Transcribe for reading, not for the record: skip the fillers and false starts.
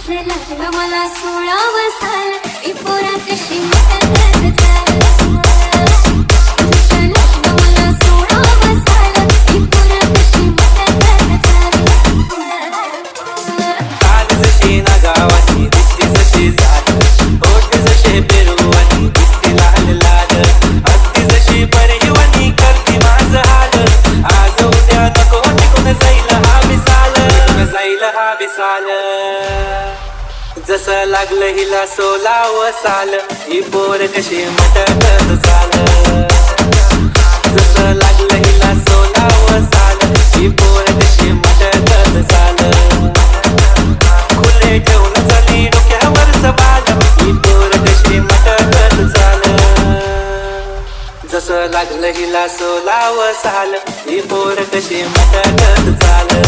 जसं लागलं मला 16 साल ही पोरा कशी मटकत चाल जसं लागलं मला 16 साल ही पोरा कशी मटकत चाल काल जशी ना गावाची दिसती जशी जात ओठ जसे पेरुवानी दिसती लाल लाल असती जशी परिवानी करती माझं हाल आज उद्या नको टिकून जाईल हा विसाल जसं लागलं हिला 16 साल ही पोर कशी मटकत चाल जसं लागलं हिला 16 साल ही पोर कशी मटकत चाल खुले ठेवून चाली डोक्यावरच बाल ही पोर कशी मटकत चाल जसं लागलं हिला 16 साल ही पोर कशी मटकत चाल